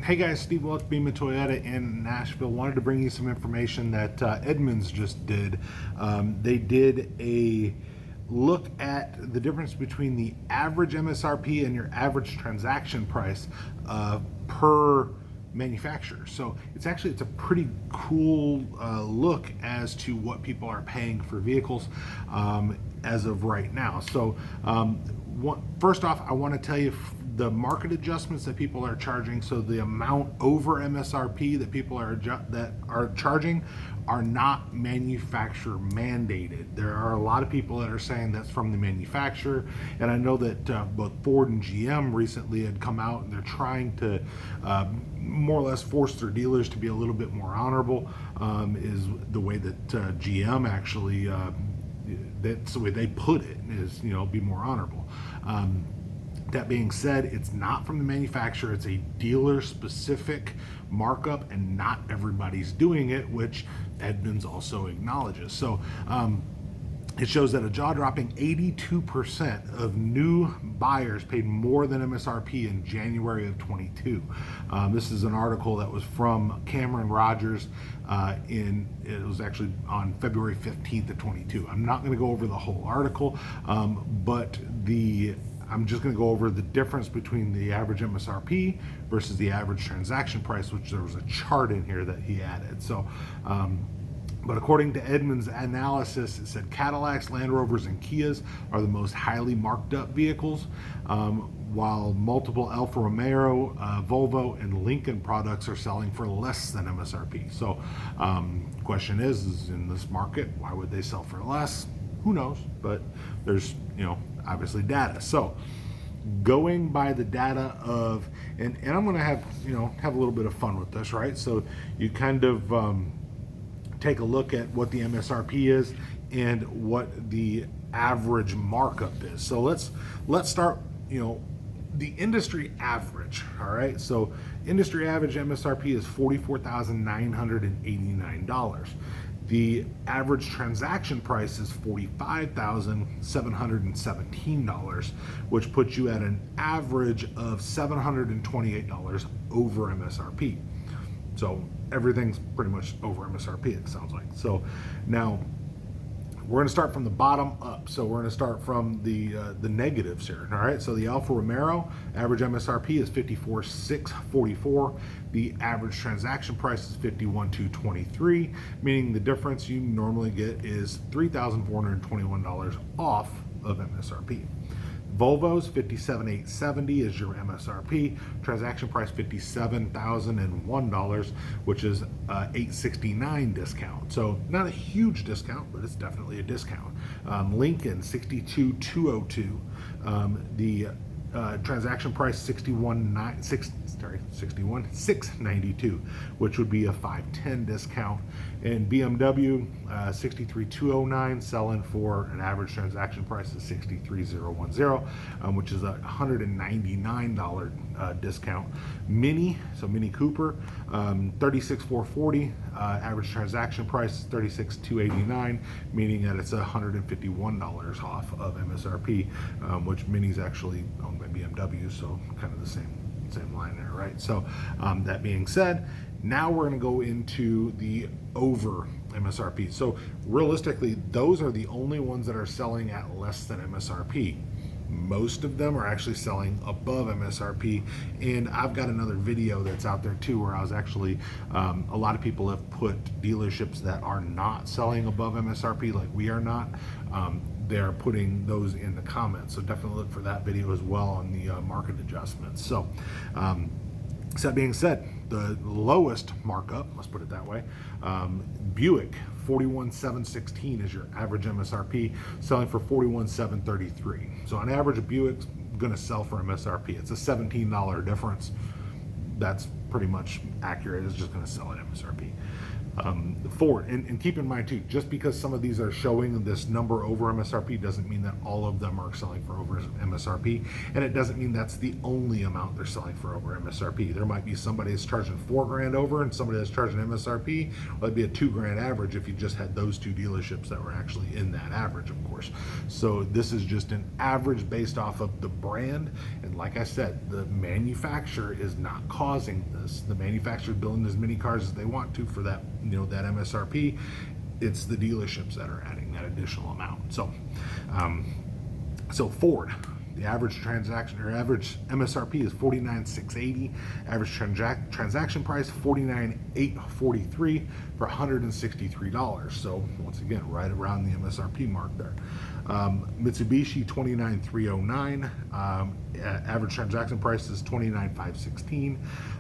Hey guys, Steve Welch, Beaman Toyota in Nashville. Wanted to bring you some information that Edmonds just did. They did a look at the difference between the average MSRP and your average transaction price per manufacturer. So it's a pretty cool look as to what people are paying for vehicles as of right now. So first off, I want to tell you the market adjustments that people are charging. So the amount over MSRP that people are charging are not manufacturer mandated. There are a lot of people that are saying that's from the manufacturer, and I know that both Ford and GM recently had come out and they're trying to more or less force their dealers to be a little bit more honorable. Is the way that GM actually that's the way they put it, is be more honorable. That being said, it's not from the manufacturer, it's a dealer specific markup, and not everybody's doing it, which Edmonds also acknowledges. So it shows that a jaw-dropping 82% of new buyers paid more than MSRP in January of 22. This is an article that was from Cameron Rogers. It was actually on February 15th of 22. I'm not going to go over the whole article, but I'm just going to go over the difference between the average MSRP versus the average transaction price, which there was a chart in here that he added. So, but according to Edmonds' analysis, it said Cadillacs, Land Rovers, and Kias are the most highly marked up vehicles, while multiple Alfa Romeo, Volvo, and Lincoln products are selling for less than MSRP. So, question is in this market, why would they sell for less? Who knows? But there's, obviously data. So going by the data of, and I'm going to have a little bit of fun with this, right? So you kind of take a look at what the MSRP is and what the average markup is. So let's start, the industry average. All right. So industry average MSRP is $44,989. The average transaction price is $45,717, which puts you at an average of $728 over MSRP. So everything's pretty much over MSRP, it sounds like. So now we're going to start from the bottom up. So we're going to start from the negatives here. All right. So the Alfa Romeo average MSRP is $54,644. The average transaction price is $51,223, meaning the difference you normally get is $3,421 off of MSRP. Volvo's $57,870 is your MSRP. Transaction price $57,001, which is $869 discount. So not a huge discount, but it's definitely a discount. Lincoln $62,202. The transaction price $61,692, which would be a $510 discount. And BMW $63,209, selling for an average transaction price of $63,010, which is a $199 discount. Mini Cooper $36,440, average transaction price is $36,289, meaning that it's $151 off of MSRP, which Mini's actually owned by BMW, so kind of the same line there, right? So that being said, now we're going to go into the over MSRP. So realistically, those are the only ones that are selling at less than MSRP. Most of them are actually selling above MSRP, and I've got another video that's out there too where I was actually a lot of people have put dealerships that are not selling above MSRP, like we are not. They're putting those in the comments, so definitely look for that video as well on the market adjustments. So that being said, the lowest markup, let's put it that way, Buick $41,716 is your average MSRP, selling for $41,733. So on average, a Buick's going to sell for MSRP. It's a $17 difference. That's pretty much accurate. It's just going to sell at MSRP. Ford, and keep in mind too, just because some of these are showing this number over MSRP doesn't mean that all of them are selling for over MSRP, and it doesn't mean that's the only amount they're selling for over MSRP. There might be somebody that's charging $4,000 over and somebody that's charging MSRP. Well, that'd be a $2,000 average if you just had those two dealerships that were actually in that average, of course. So this is just an average based off of the brand, and like I said, the manufacturer is not causing this. The manufacturer is building as many cars as they want to for that, that MSRP. It's the dealerships that are adding that additional amount. So Ford, the average transaction or average MSRP is $49,680. Average transaction price $49,843 for $163. So once again, right around the MSRP mark there. Mitsubishi $29,309. Average transaction price is $29,516.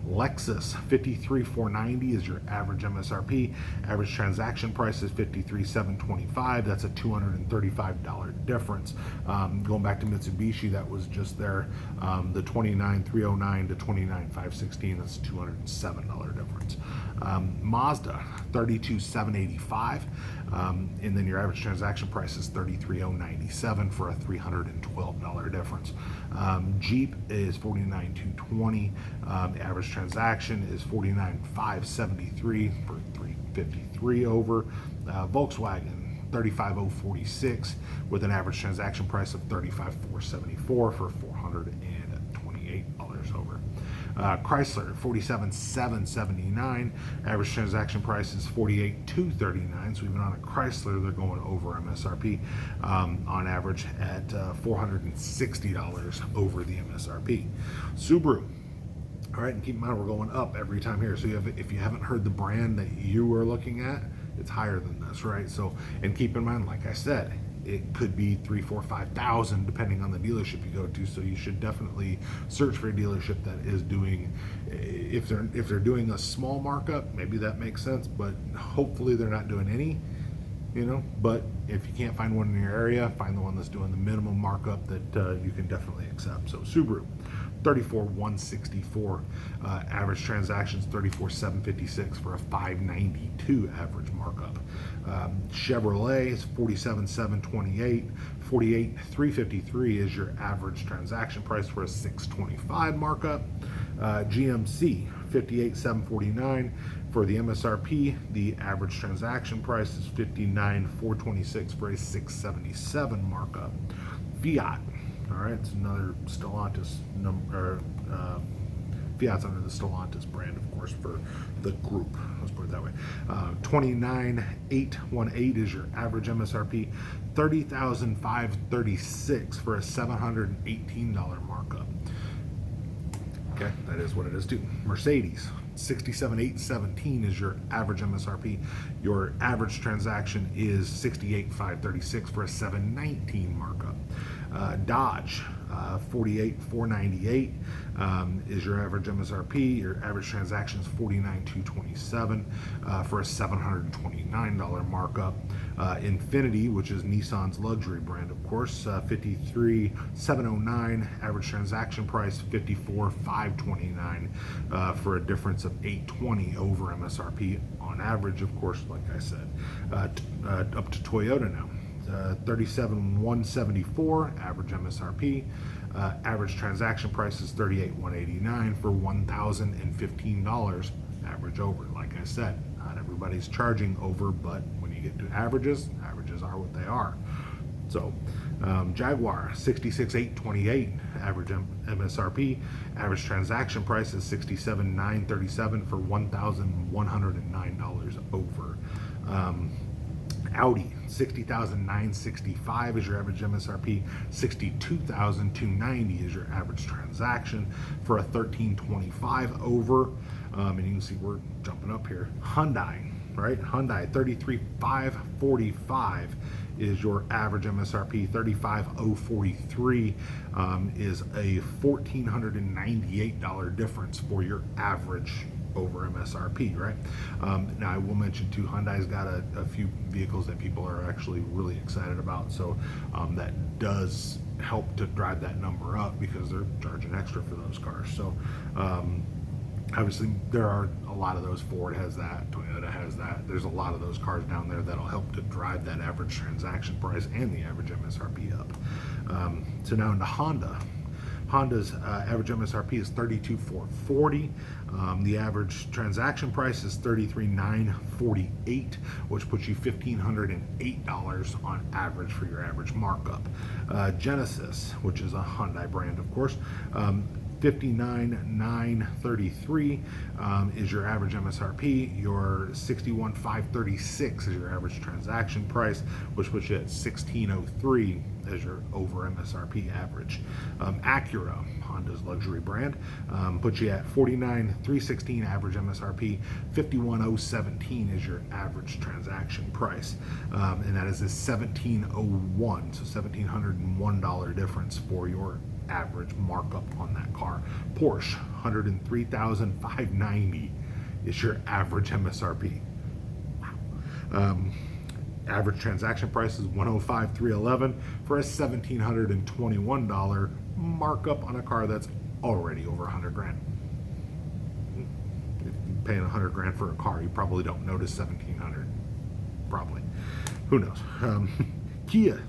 Lexus $53,490 is your average MSRP. Average transaction price is $53,725. That's a $235 difference. Going back to Mitsubishi, that was just there. The $29,309 to $29,516. That's a $207 difference. Mazda $32,785. And then your average transaction price is $33,097 for a $312 difference. Jeep is $49,220. Average transaction is $49,573 for $353 over. Volkswagen $35,046 with an average transaction price of $35,474 for $428 over. Chrysler $47,779. Average transaction price is $48,239. So even on a Chrysler, they're going over MSRP on average at $460 over the MSRP. Subaru. All right, and keep in mind we're going up every time here. So if you haven't heard the brand that you are looking at, it's higher than this, right? So, and keep in mind, like I said, it could be 3, 4, 5,000 depending on the dealership you go to. So you should definitely search for a dealership that is doing, if they're doing a small markup, maybe that makes sense, but hopefully they're not doing any, but if you can't find one in your area, find the one that's doing the minimum markup that you can definitely accept. So Subaru $34,164. Average transactions $34,756 for a $592 average markup. Chevrolet is $47,728. $48,353 is your average transaction price for a $625 markup. GMC $58,749 for the MSRP. The average transaction price is $59,426 for a $677 markup. Fiat. All right, it's another Stellantis number. Fiat's under the Stellantis brand, of course, for the group. Let's put it that way. $29,818 is your average MSRP. $30,536 for a $718 markup. Okay, that is what it is too. Mercedes. $67,817 is your average MSRP. Your average transaction is $68,536 for a $719 markup. Dodge, $48,498 is your average MSRP. Your average transaction is $49,227 for a $729 markup. Infiniti, which is Nissan's luxury brand, of course, $53,709. Average transaction price $54,529 for a difference of $820 over MSRP on average, of course, like I said. Up to Toyota now. $37,174 average MSRP. Average transaction price is $38,189 for $1,015 average over. Like I said, not everybody's charging over, but when you get to averages are what they are. So Jaguar $66,828 average MSRP. Average transaction price is $67,937 for $1,109 over. Audi $60,965 is your average MSRP. $62,290 is your average transaction for a $1325 over. And you can see we're jumping up here. Hyundai, right? Hyundai $33,545 is your average MSRP. $35,043 is a $1,498 difference for your average over MSRP, right? Now I will mention too, Hyundai's got a few vehicles that people are actually really excited about, so that does help to drive that number up because they're charging extra for those cars. So obviously there are a lot of those. Ford has that, Toyota has that. There's a lot of those cars down there that'll help to drive that average transaction price and the average MSRP up. So now into Honda. Honda's average MSRP is $32,440. The average transaction price is $33,948, which puts you $1,508 on average for your average markup. Genesis, which is a Hyundai brand, of course, $59,933 is your average MSRP. Your $61,536 is your average transaction price, which puts you at $1,603 as your over MSRP average. Acura, Honda's luxury brand, puts you at $49,316 average MSRP. $51,017 is your average transaction price, and that is a $1,701, so $1,701 difference for your average markup on that car. Porsche, $103,590 is your average MSRP. Wow. Average transaction price is $105,311 for a $1,721 markup on a car that's already over $100,000. If you're paying $100,000 for a car, you probably don't notice $1,700. Probably. Who knows? Kia,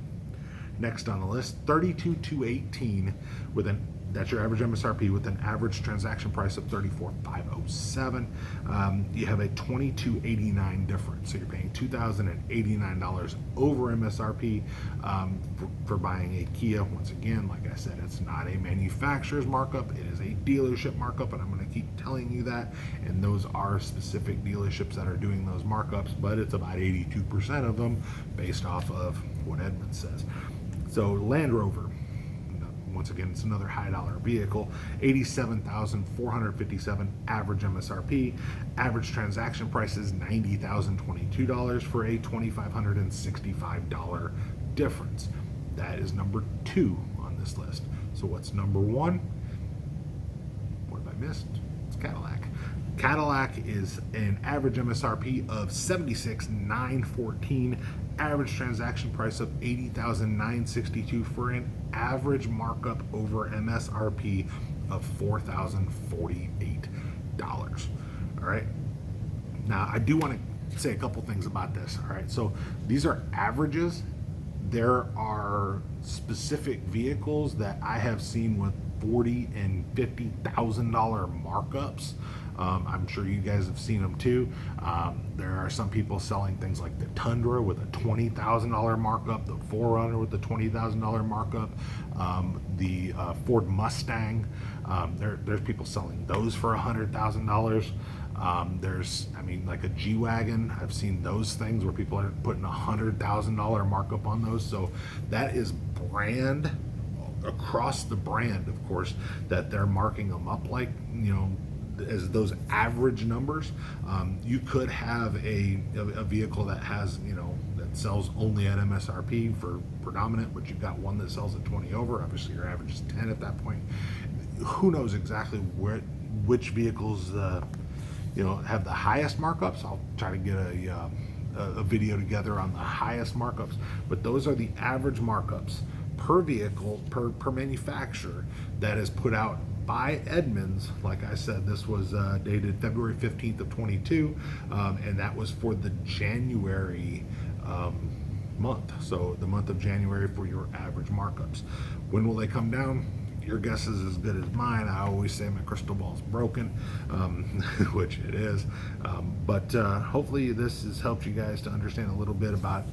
next on the list, $32,218 with that's your average MSRP with an average transaction price of $34,507. You have a $22,89 difference, so you're paying $2,089 over MSRP for buying a Kia. Once again, like I said, it's not a manufacturer's markup; it is a dealership markup, and I'm going to keep telling you that. And those are specific dealerships that are doing those markups, but it's about 82% of them based off of what Edmonds says. So Land Rover, once again, it's another high dollar vehicle, $87,457 average MSRP. Average transaction price is $90,022 for a $2,565 difference. That is number 2 on this list. So what's number 1? What have I missed? It's Cadillac. Cadillac is an average MSRP of $76,914, average transaction price of $80,962 for an average markup over MSRP of $4,048. All right. Now, I do want to say a couple things about this. All right. So these are averages. There are specific vehicles that I have seen with $40,000 and $50,000 markups. I'm sure you guys have seen them too. There are some people selling things like the Tundra with a $20,000 markup, the 4Runner with a $20,000 markup, the Ford Mustang. There's people selling those for $100,000. There's, like a G-Wagon. I've seen those things where people are putting $100,000 markup on those. So that is brand across the brand, of course, that they're marking them up like, as those average numbers. You could have a vehicle that has, that sells only at MSRP for predominant, but you've got one that sells at 20 over. Obviously, your average is 10 at that point. Who knows exactly which vehicles, have the highest markups? I'll try to get a video together on the highest markups, but those are the average markups per vehicle, per manufacturer that is put out by Edmonds. Like I said, this was dated February 15th of 22, and that was for the January month. So the month of January for your average markups. When will they come down? Your guess is as good as mine. I always say my crystal ball's broken, which it is. But hopefully this has helped you guys to understand a little bit about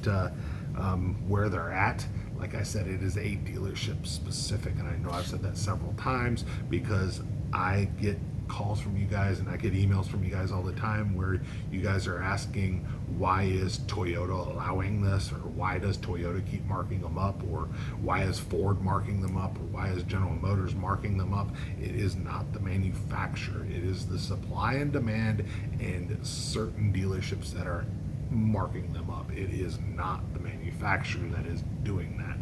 where they're at. Like I said, it is a dealership specific, and I know I've said that several times because I get calls from you guys and I get emails from you guys all the time where you guys are asking, why is Toyota allowing this, or why does Toyota keep marking them up, or why is Ford marking them up, or why is General Motors marking them up? It is not the manufacturer. It is the supply and demand and certain dealerships that are marking them up. It is not the manufacturer that is doing that.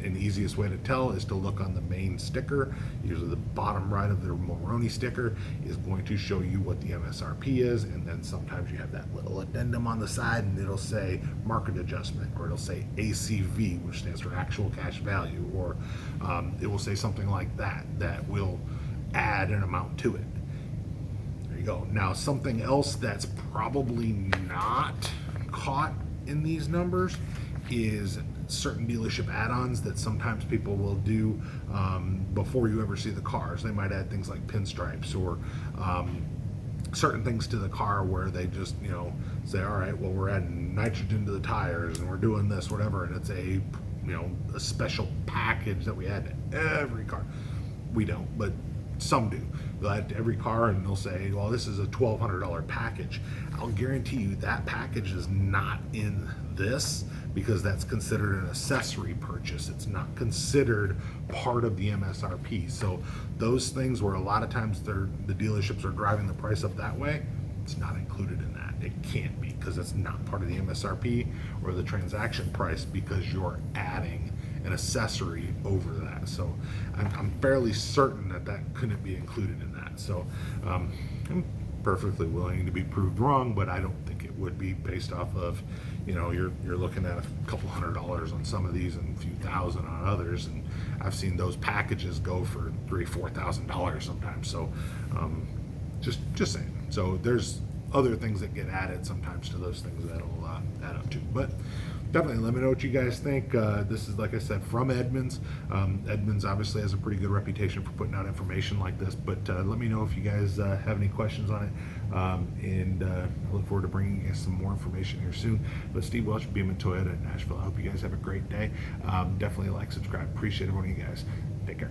And the easiest way to tell is to look on the main sticker. Usually the bottom right of their Moroni sticker is going to show you what the MSRP is, and then sometimes you have that little addendum on the side and it'll say market adjustment, or it'll say ACV, which stands for actual cash value, or it will say something like that will add an amount to it. Go. Now, something else that's probably not caught in these numbers is certain dealership add-ons that sometimes people will do before you ever see the cars. They might add things like pinstripes or certain things to the car where they just, you know, say, all right, well, we're adding nitrogen to the tires and we're doing this, whatever, and it's a, you know, a special package that we add to every car. We don't, but some do. They'll add to every car and they'll say, well, this is a $1,200 package. I'll guarantee you that package is not in this, because that's considered an accessory purchase. It's not considered part of the MSRP. So those things where a lot of times the dealerships are driving the price up that way, it's not included in that. It can't be, because it's not part of the MSRP or the transaction price, because you're adding an accessory over that. So I'm fairly certain that that couldn't be included in that. So I'm perfectly willing to be proved wrong, but I don't think it would be, based off of, you know, you're looking at a couple $100 on some of these and a few thousand on others, and I've seen those packages go for $3,000-4,000 sometimes. So just saying. So there's other things that get added sometimes to those things that'll add up to. But definitely let me know what you guys think. This is, like I said, from Edmonds. Edmonds obviously has a pretty good reputation for putting out information like this, but let me know if you guys have any questions on it. And I look forward to bringing you some more information here soon. But Steve Welch, Beam and Toyota in Nashville. I hope you guys have a great day. Definitely like, subscribe. Appreciate every one of you guys. Take care.